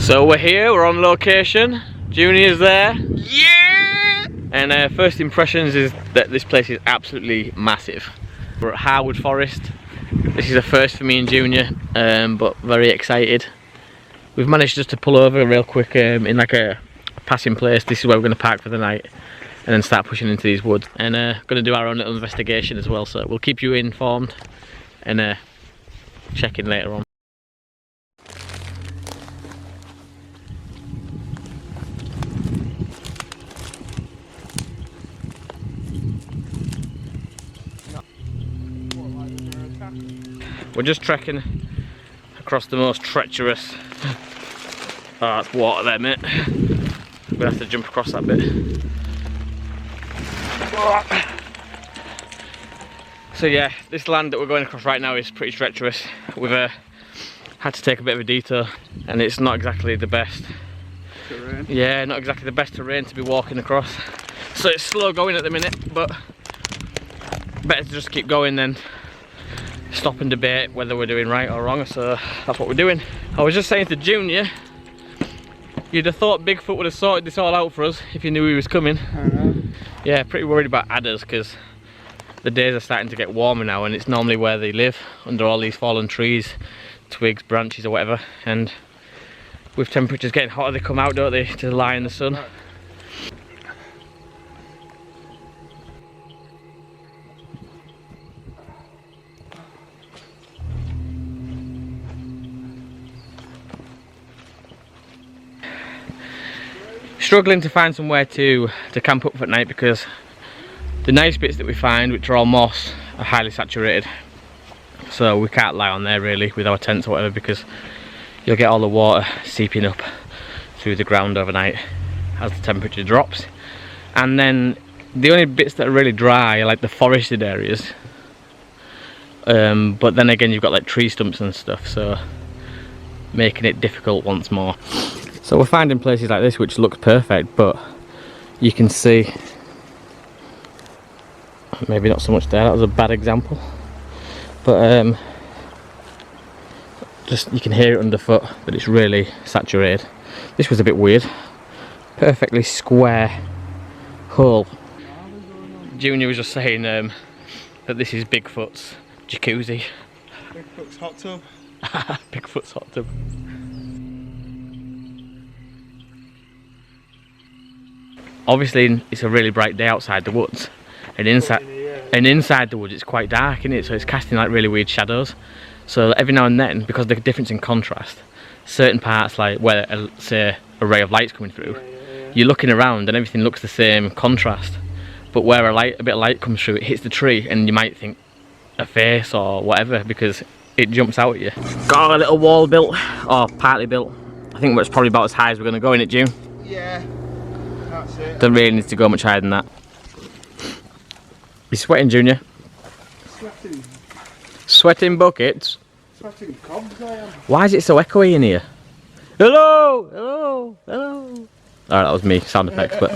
So we're here, we're on location. Junior's there. Yeah! And first impressions is that this place is absolutely massive. We're at Harwood Forest. This is a first for me and Junior, but very excited. We've managed just to pull over real quick in like a passing place. This is where we're going to park for the night and then start pushing into these woods. And going to do our own little investigation as well, so we'll keep you informed and check in later on. We're just trekking across the most treacherous. Oh, that's water there, mate. We're gonna have to jump across that bit. So yeah, this land that we're going across right now is pretty treacherous. We've had to take a bit of a detour, and it's not exactly the best terrain. Yeah, not exactly the best terrain to be walking across. So it's slow going at the minute, but better to just keep going than stop and debate whether we're doing right or wrong. So that's what we're doing. I was just saying to Junior, you'd have thought Bigfoot would have sorted this all out for us if you knew he was coming. Yeah, pretty worried about adders because the days are starting to get warmer now, and it's normally where they live, under all these fallen trees, twigs, branches or whatever. And with temperatures getting hotter, they come out, don't they, to lie in the sun. Struggling to find somewhere to camp up for night because the nice bits that we find, which are all moss, are highly saturated. So we can't lie on there really with our tents or whatever, because you'll get all the water seeping up through the ground overnight as the temperature drops. And then the only bits that are really dry are like the forested areas. But then again, you've got like tree stumps and stuff, so making it difficult once more. So we're finding places like this which look perfect, but you can see, maybe not so much there, that was a bad example, but just you can hear it underfoot that it's really saturated. This was a bit weird. Perfectly square hole. Junior was just saying that this is Bigfoot's jacuzzi. Bigfoot's hot tub. Bigfoot's hot tub. Obviously it's a really bright day outside the woods, and inside the woods it's quite dark, isn't it? So it's casting like really weird shadows. So every now and then, because of the difference in contrast, certain parts, like where say a ray of light's coming through, you're looking around and everything looks the same contrast, but where a bit of light comes through, it hits the tree and you might think a face or whatever because it jumps out at you. Got a little wall built, or partly built. I think it's probably about as high as we're going to go in it, June. Yeah. That's it. Don't really need to go much higher than that. You sweating, Junior? Sweating. Sweating buckets? Sweating cobs I am. Why is it so echoey in here? Hello! Hello! Hello! Alright, that was me, sound effects, but...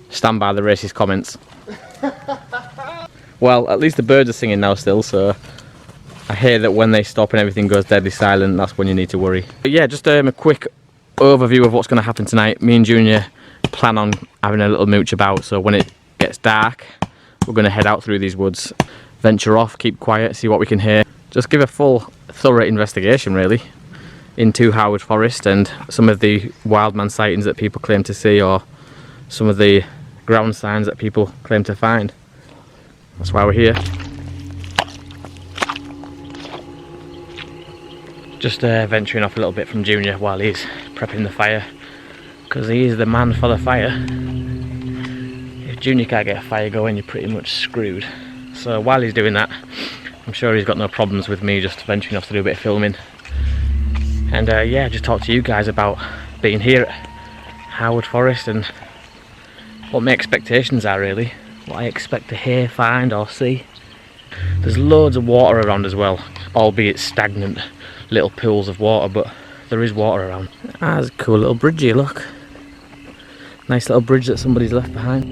Stand by the racist comments. Well, at least the birds are singing now still, so... I hear that when they stop and everything goes deadly silent, that's when you need to worry. But yeah, just a quick overview of what's going to happen tonight. Me and Junior plan on having a little mooch about, so when it gets dark, we're going to head out through these woods, venture off, keep quiet, see what we can hear. Just give a full, thorough investigation really into Harwood Forest and some of the wildman sightings that people claim to see, or some of the ground signs that people claim to find. That's why we're here. Just venturing off a little bit from Junior while he's prepping the fire, because he is the man for the fire. If Junior can't get a fire going, you're pretty much screwed. So while he's doing that, I'm sure he's got no problems with me just venturing off to do a bit of filming. And yeah, just talk to you guys about being here at Harwood Forest and what my expectations are really, what I expect to hear, find or see. There's loads of water around as well, albeit stagnant little pools of water, but there is water around. Ah, there's a cool little bridge here, look. Nice little bridge that somebody's left behind.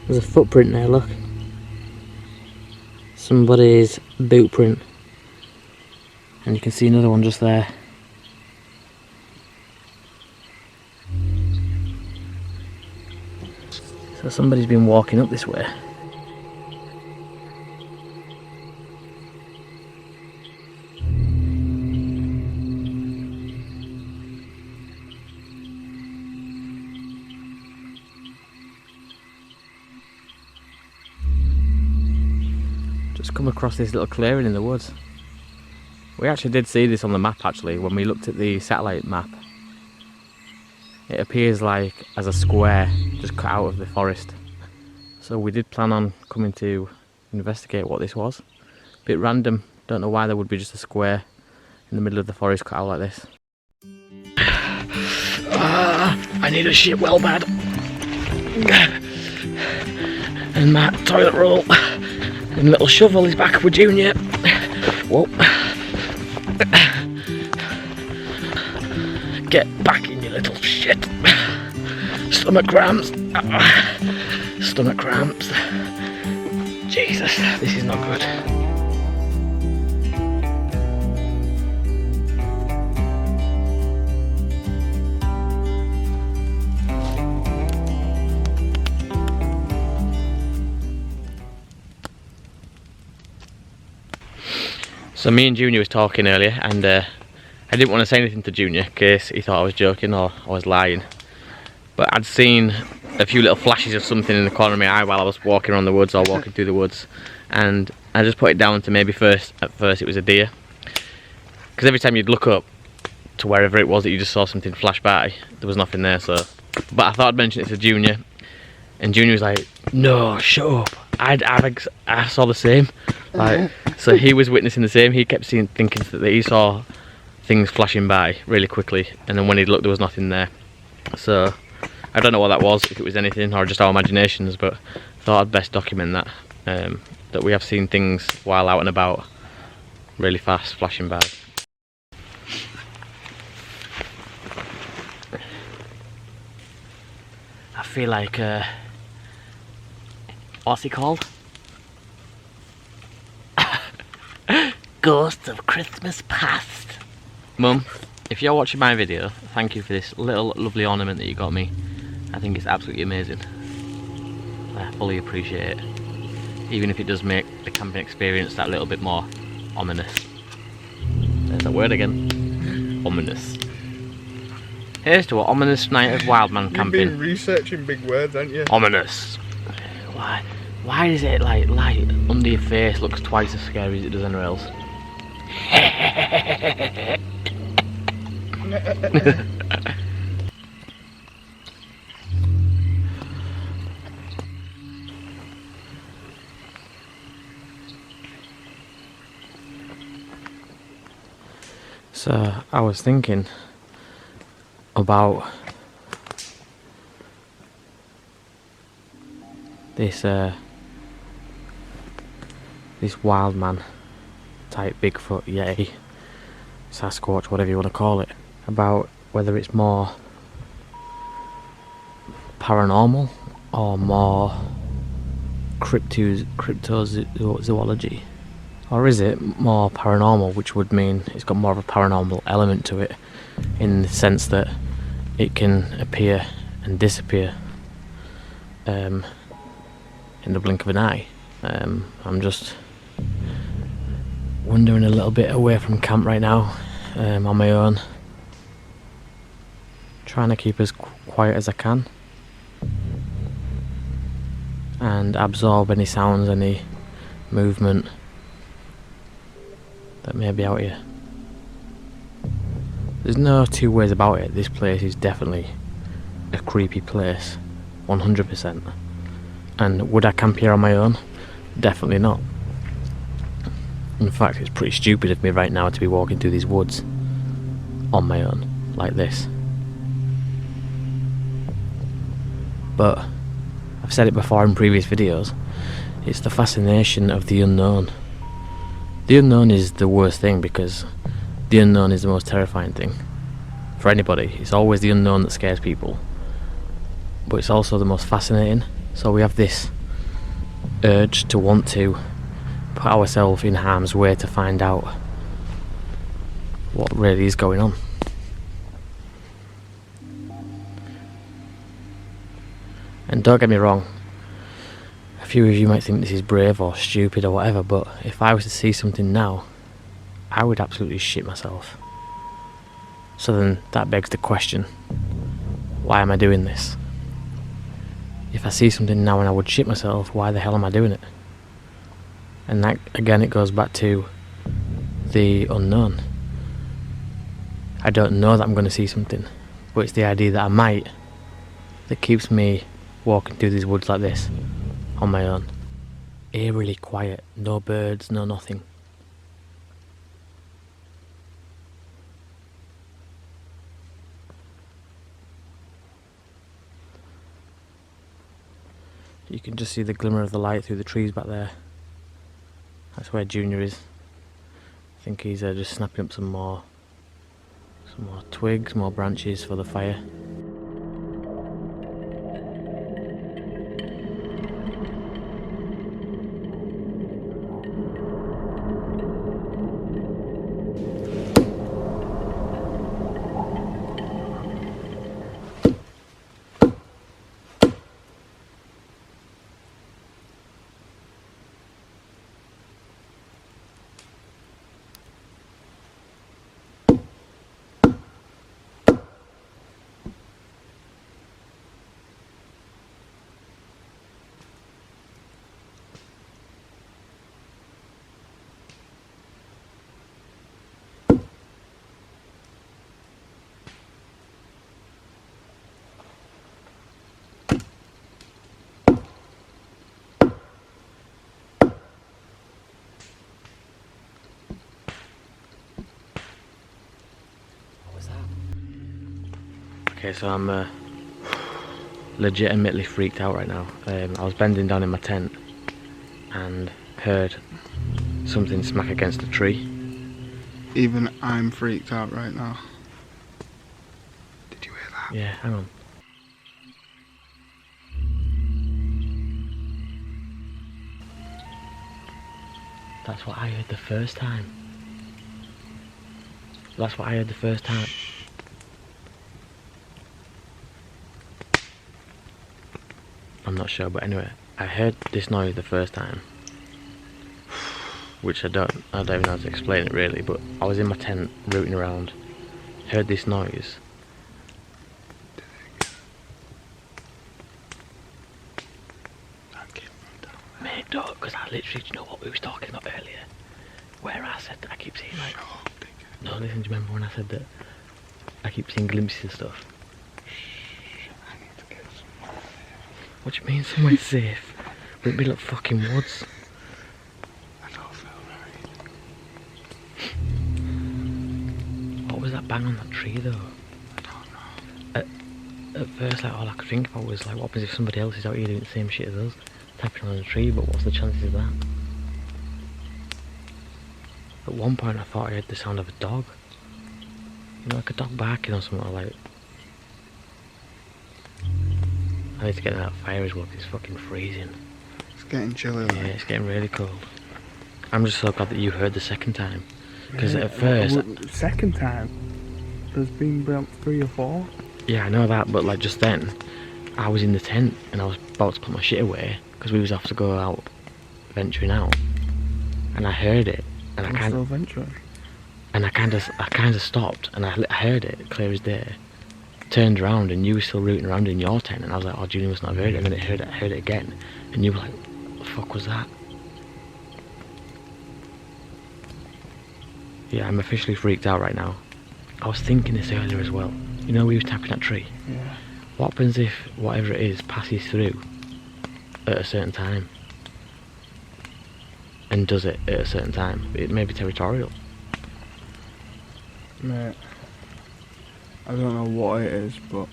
There's a footprint there, look. Somebody's boot print. And you can see another one just there. So somebody's been walking up this way. Just come across this little clearing in the woods. We actually did see this on the map actually when we looked at the satellite map. It appears like as a square just cut out of the forest. So we did plan on coming to investigate what this was. Bit random, don't know why there would be just a square in the middle of the forest cut out like this. I need a shit well bad. And my toilet roll. And little shovel is back with Junior. Whoa. Get back in, you little shit. Stomach cramps. Stomach cramps. Jesus, this is not good. So me and Junior was talking earlier, and I didn't want to say anything to Junior in case he thought I was joking or I was lying. But I'd seen a few little flashes of something in the corner of my eye while I was walking around the woods or walking through the woods, and I just put it down to maybe at first it was a deer. Because every time you'd look up to wherever it was that you just saw something flash by, there was nothing there. So, but I thought I'd mention it to Junior, and Junior was like, "No, shut up. I saw the same." Like, so he was witnessing the same. He kept thinking that he saw things flashing by really quickly, and then when he looked, there was nothing there. So I don't know what that was, if it was anything or just our imaginations, but I thought I'd best document that, that we have seen things while out and about really fast flashing by. I feel like what's it called? Ghosts of Christmas Past. Mum, if you're watching my video, thank you for this little lovely ornament that you got me. I think it's absolutely amazing. I fully appreciate it, even if it does make the camping experience that little bit more ominous. There's that word again. Ominous. Here's to an ominous night of wildman camping. You've been researching big words, haven't you? Ominous. Why does it like light under your face looks twice as scary as it does anywhere else? So I was thinking about this wild man type Bigfoot, Yeti, Sasquatch, whatever you want to call it, about whether it's more paranormal or more cryptozoology, or is it more paranormal, which would mean it's got more of a paranormal element to it in the sense that it can appear and disappear in the blink of an eye. I'm just wandering a little bit away from camp right now, on my own, trying to keep as quiet as I can and absorb any sounds, any movement that may be out here. There's no two ways about it, this place is definitely a creepy place, 100%. And would I camp here on my own? Definitely not. In fact, it's pretty stupid of me right now to be walking through these woods on my own, like this. But I've said it before in previous videos, it's the fascination of the unknown. The unknown is the worst thing because the unknown is the most terrifying thing for anybody. It's always the unknown that scares people, but it's also the most fascinating. So we have this urge to want to put ourselves in harm's way to find out what really is going on. And don't get me wrong, a few of you might think this is brave or stupid or whatever, but if I was to see something now, I would absolutely shit myself. So then that begs the question, why am I doing this? If I see something now and I would shit myself, why the hell am I doing it? And that, again, it goes back to the unknown. I don't know that I'm going to see something, but it's the idea that I might that keeps me walking through these woods like this on my own. Eerily quiet, no birds, no nothing. You can just see the glimmer of the light through the trees back there. That's where Junior is. I think he's just snapping up some more twigs, more branches for the fire. Okay, so I'm legitimately freaked out right now. I was bending down in my tent and heard something smack against a tree. Even I'm freaked out right now. Did you hear that? Yeah, hang on. That's what I heard the first time. That's what I heard the first time. I'm not sure, but anyway, I heard this noise the first time, which I don't even know how to explain it really, but I was in my tent rooting around, heard this noise. Mate, don't, because I literally, do you know what we was talking about earlier? Where I said that I keep seeing like... No, listen, do you remember when I said that I keep seeing glimpses of stuff? What do you mean somewhere safe? Wouldn't be like fucking woods. I don't feel right. What was that bang on that tree though? I don't know. At first, like, all I could think about was like, what happens if somebody else is out here doing the same shit as us? Tapping on a tree, but what's the chances of that? At one point I thought I heard the sound of a dog. You know, like a dog barking or something, like... I need to get that fire as well, because it's fucking freezing. It's getting chilly. Yeah, it's getting really cold. I'm just so glad that you heard the second time. Because at first... Second time? There's been about 3 or 4. Yeah, I know that, but like just then, I was in the tent and I was about to put my shit away, because we was off to go out, venturing out. And I heard it, and I kind of... venturing? And I kind of stopped, and I heard it, clear as day. Turned around and you were still rooting around in your tent, and I was like, oh, Julie must not have heard it. And then I heard it again, and you were like, what the fuck was that? Yeah, I'm officially freaked out right now. I was thinking this earlier as well. You know, we was tapping that tree. Yeah. What happens if whatever it is passes through at a certain time? And does it at a certain time? It may be territorial. Mate, I don't know what it is, but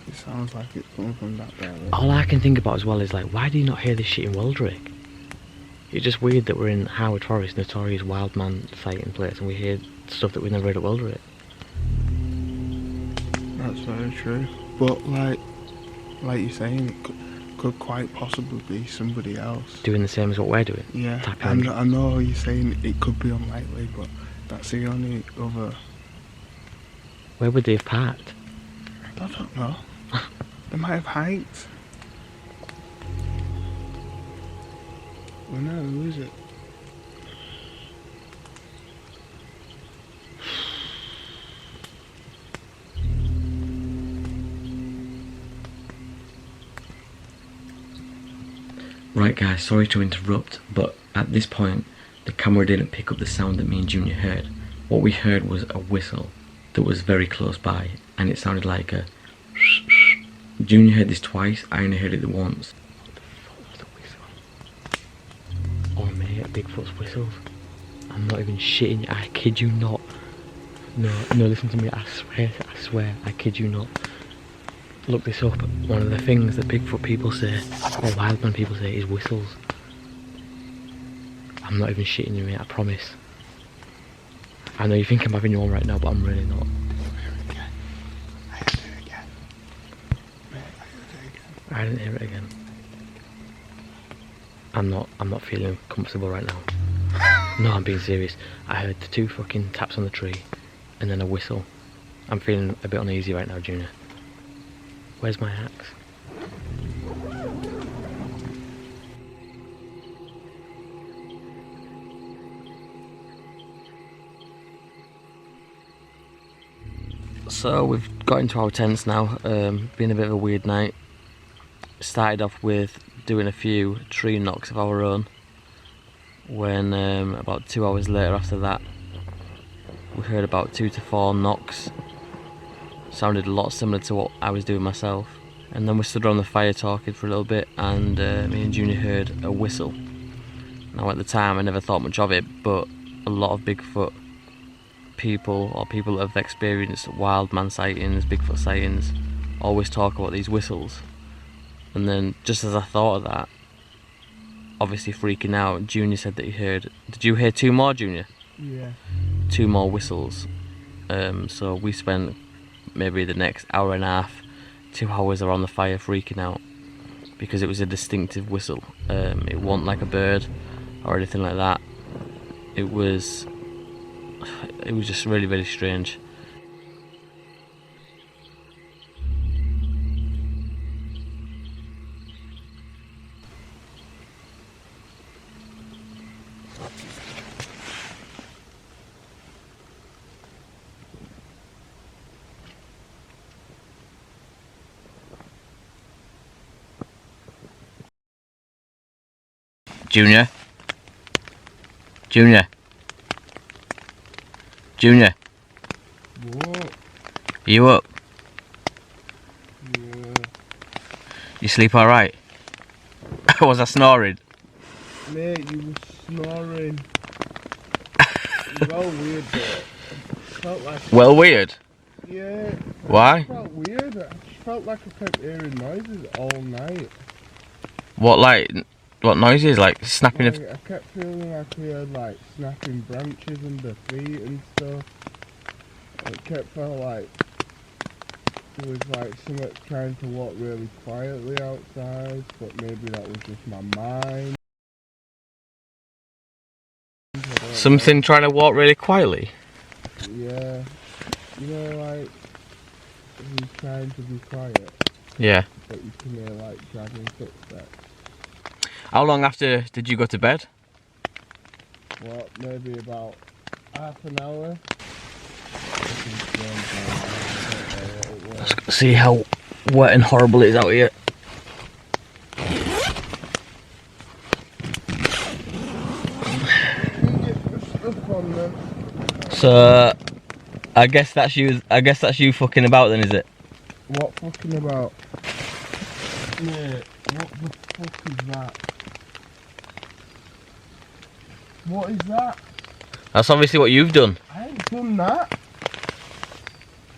it sounds like it's coming from that direction. All I can think about as well is like, why do you not hear this shit in Wildrick? It's just weird that we're in Harwood Forest, notorious wild man sighting place, and we hear stuff that we never heard at Wildrick. That's very true. But like you're saying, could quite possibly be somebody else. Doing the same as what we're doing? Yeah, Tapping. and I know you're saying it could be unlikely, but that's the only other... Where would they have parked? I don't know. They might have hiked. Well, no, who is it? Right guys, sorry to interrupt, but at this point the camera didn't pick up the sound that me and Junior heard. What we heard was a whistle that was very close by, and it sounded like a... Junior heard this twice, I only heard it once. What the fuck was the whistle? Oh mate, Bigfoot's whistles. I'm not even shitting you, I kid you not. No, listen to me, I swear, I kid you not. Look this up. One of the things that Bigfoot people say, or wildman people say, is whistles. I'm not even shitting you, mate, I promise. I know you think I'm having you on right now, but I'm really not. I didn't hear it again. I'm not feeling comfortable right now. No, I'm being serious. I heard the 2 fucking taps on the tree, and then a whistle. I'm feeling a bit uneasy right now, Junior. Where's my axe? So we've got into our tents now. Been a bit of a weird night. Started off with doing a few tree knocks of our own. When about 2 hours later after that, we heard about 2 to 4 knocks. Sounded a lot similar to what I was doing myself. And then we stood around the fire talking for a little bit, and me and Junior heard a whistle. Now at the time I never thought much of it, but a lot of Bigfoot people, or people that have experienced wild man sightings, Bigfoot sightings, always talk about these whistles. And then just as I thought of that, obviously freaking out, Junior said that he heard... Did you hear 2 more, Junior? Yeah. 2 more whistles. So we spent maybe the next hour and a half, 2 hours around the fire freaking out, because it was a distinctive whistle. It wasn't like a bird or anything like that. It was just really, really strange. Junior? Junior? Junior? What? Are you up? Yeah. You sleep alright? Was I snoring? Mate, you were snoring. Well weird, but felt like... Well, weird? Yeah. Why? It felt weird. I just felt like I kept hearing noises all night. What noises? Like snapping of... I kept feeling like we had like snapping branches under feet and stuff. It kept feeling like it was like someone trying to walk really quietly outside, but maybe that was just my mind. Something trying to walk really quietly? Yeah. You know, like, he's trying to be quiet. Yeah. But you can hear like dragging footsteps. How long after did you go to bed? What, maybe about half an hour? Let's see how wet and horrible it is out here. So I guess that's you fucking about then, is it? What fucking about? Mate, what the fuck is that? What is that? That's obviously what you've done. I ain't done that.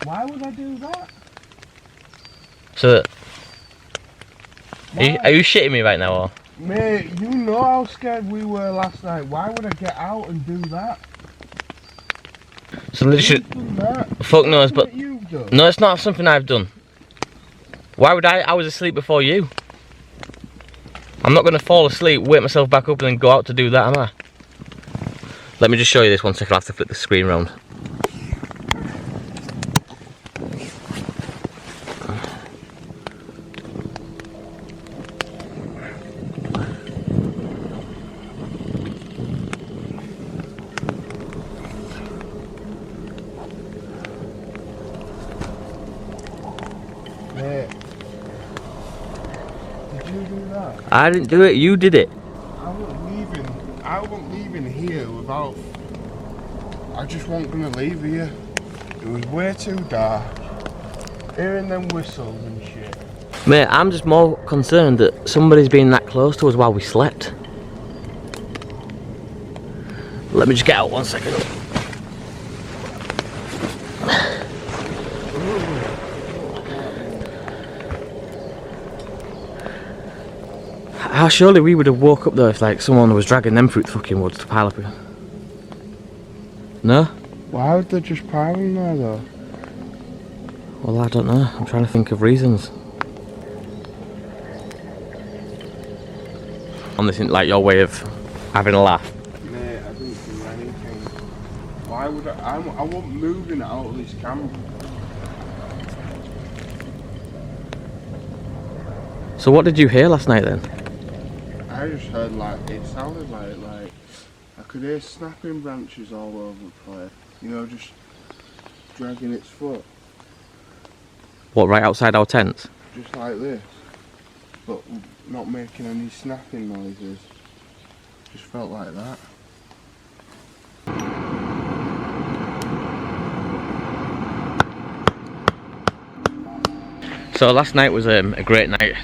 Why would I do that? So are you shitting me right now, or? Mate, you know how scared we were last night. Why would I get out and do that? So literally, fuck knows, but no, it's not something I've done. Why would I? I was asleep before you. I'm not going to fall asleep, wake myself back up and then go out to do that, am I? Let me just show you this 1 second, I'll have to flip the screen round. Mate, did you do that? I didn't do it, you did it. I wasn't leaving here without... I just wasn't gonna leave here. It was way too dark. Hearing them whistles and shit. Mate, I'm just more concerned that somebody's been that close to us while we slept. Let me just get out 1 second. How surely we would have woke up though if like someone was dragging them through the fucking woods to pile up here. No? Why would they just pile in there though? Well, I don't know. I'm trying to think of reasons. On this, like your way of having a laugh. Mate, I didn't do anything. Why would I wasn't moving out of this camp. So what did you hear last night then? I just heard like, it sounded like I could hear snapping branches all over the place. You know, just dragging its foot. What, right outside our tents? Just like this. But not making any snapping noises. Just felt like that. So last night was a great night.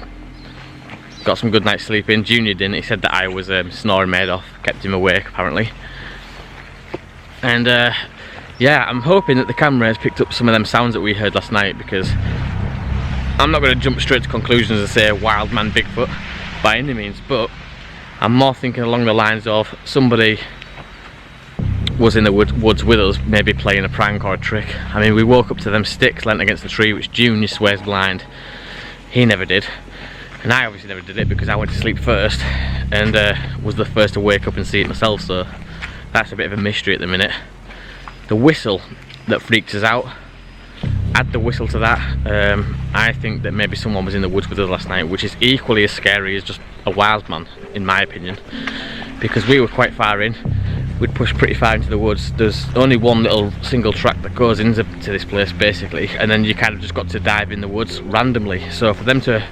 Got some good night's sleep in. Junior didn't. He said that I was snoring made off. Kept him awake apparently. And yeah, I'm hoping that the camera has picked up some of them sounds that we heard last night, because I'm not going to jump straight to conclusions and say wild man Bigfoot by any means, but I'm more thinking along the lines of somebody was in the woods with us, maybe playing a prank or a trick. I mean, we woke up to them sticks leant against the tree, which Junior swears blind he never did. And I obviously never did it because I went to sleep first and was the first to wake up and see it myself, so that's a bit of a mystery at the minute. The whistle that freaked us out, add the whistle to that, I think that maybe someone was in the woods with us last night, which is equally as scary as just a wild man, in my opinion, because we were quite far in. We'd pushed pretty far into the woods. There's only one little single track that goes into this place basically, and then you kind of just got to dive in the woods randomly. So for them to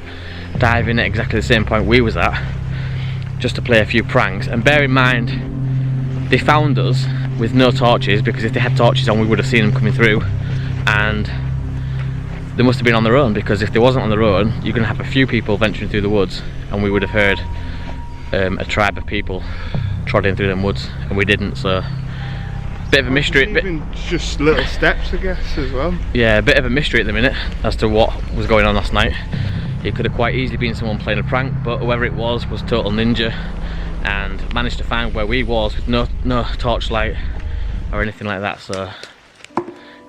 dive in at exactly the same point we was at, just to play a few pranks, and bear in mind they found us with no torches, because if they had torches on we would have seen them coming through, and they must have been on their own, because if they wasn't on their own you're going to have a few people venturing through the woods and we would have heard a tribe of people trotting through them woods, and we didn't. So bit of a mystery. Even just little steps I guess as well. Yeah, a bit of a mystery at the minute as to what was going on last night. It could have quite easily been someone playing a prank, but whoever it was total ninja and managed to find where we was with no torchlight or anything like that. So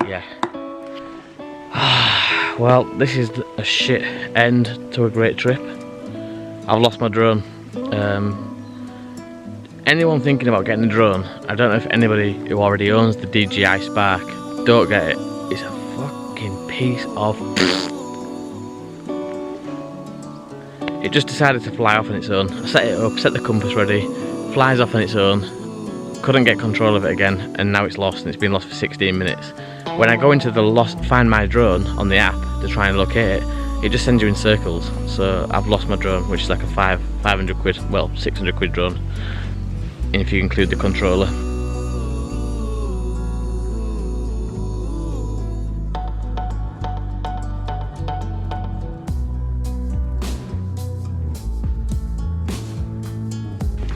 yeah. Well, this is a shit end to a great trip. I've lost my drone. Anyone thinking about getting a drone, I don't know if anybody who already owns the DJI Spark, don't get it. It's a fucking piece of... It just decided to fly off on its own. I set it up, set the compass ready, flies off on its own, couldn't get control of it again, and now it's lost, and it's been lost for 16 minutes. When I go into the Find My Drone on the app to try and locate it, it just sends you in circles. So I've lost my drone, which is like a 500 quid, well 600 quid drone, if you include the controller.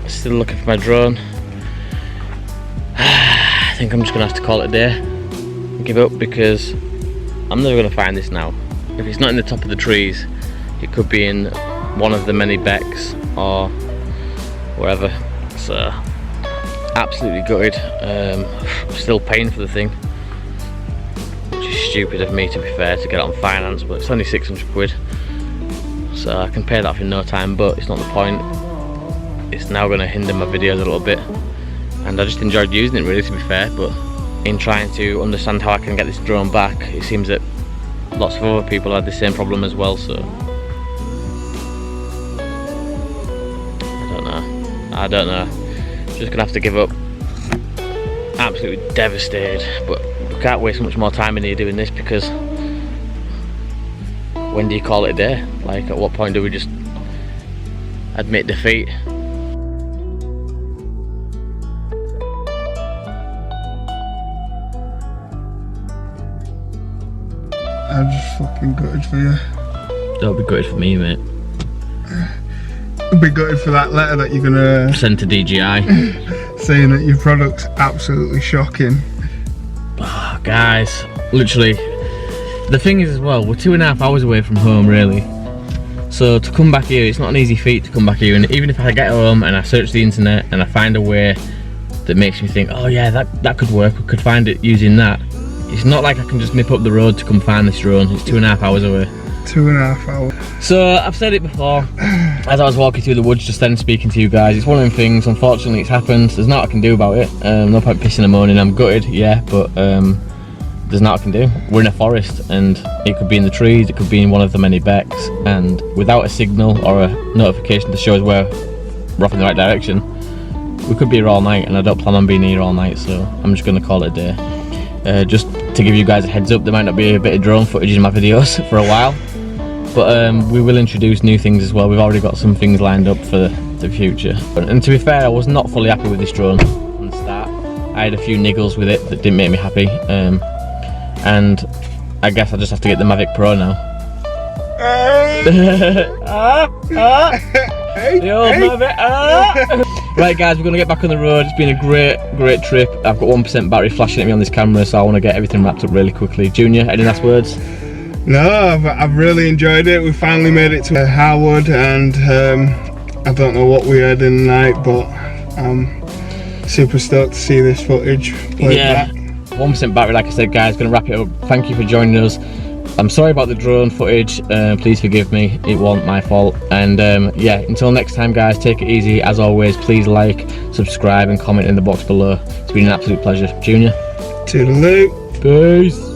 Still looking for my drone. I think I'm just gonna have to call it a day and give up, because I'm never gonna find this now. If it's not in the top of the trees, it could be in one of the many becks or wherever. So absolutely gutted. Still paying for the thing, which is stupid of me to be fair, to get it on finance, but it's only 600 quid. so I can pay that off in no time, but it's not the point. It's now going to hinder my videos a little bit, and I just enjoyed using it really, to be fair. But in trying to understand how I can get this drone back, it seems that lots of other people had the same problem as well, so I don't know. Just gonna have to give up. Absolutely devastated, but we can't waste much more time in here doing this, because when do you call it a day? Like, at what point do we just admit defeat? I'm just fucking gutted for you. Don't be gutted for me, mate. Be gutted for that letter that you're gonna send to DJI saying that your product's absolutely shocking. Oh, guys, literally, the thing is as well, we're 2.5 hours away from home, really. So to come back here, it's not an easy feat to come back here. And even if I get home and I search the internet and I find a way that makes me think, oh yeah, that could work, I could find it using that, it's not like I can just nip up the road to come find this drone. It's 2.5 hours away. 2.5 hours. So I've said it before, as I was walking through the woods just then speaking to you guys, it's one of them things, unfortunately it's happened, there's nothing I can do about it. No point pissing and moaning, I'm gutted, yeah, but there's nothing I can do. We're in a forest, and it could be in the trees, it could be in one of the many becks, and without a signal or a notification to show us we're off in the right direction, we could be here all night, and I don't plan on being here all night, so I'm just going to call it a day. Just to give you guys a heads up, there might not be a bit of drone footage in my videos for a while, but we will introduce new things as well. We've already got some things lined up for the future. And to be fair, I was not fully happy with this drone from the start. I had a few niggles with it that didn't make me happy, and I guess I just have to get the Mavic Pro now. The old Mavic. Right guys, we're going to get back on the road. It's been a great trip. I've got 1% battery flashing at me on this camera, so I want to get everything wrapped up really quickly. Junior, any last words? No, I've really enjoyed it. We finally made it to Harwood, and I don't know what we had in the night, but I'm super stoked to see this footage. Yeah, 1% battery, like I said, guys. Going to wrap it up. Thank you for joining us. I'm sorry about the drone footage, please forgive me, it wasn't my fault. And yeah, until next time guys, take it easy. As always, please like, subscribe and comment in the box below. It's been an absolute pleasure. Junior, toodaloo, peace.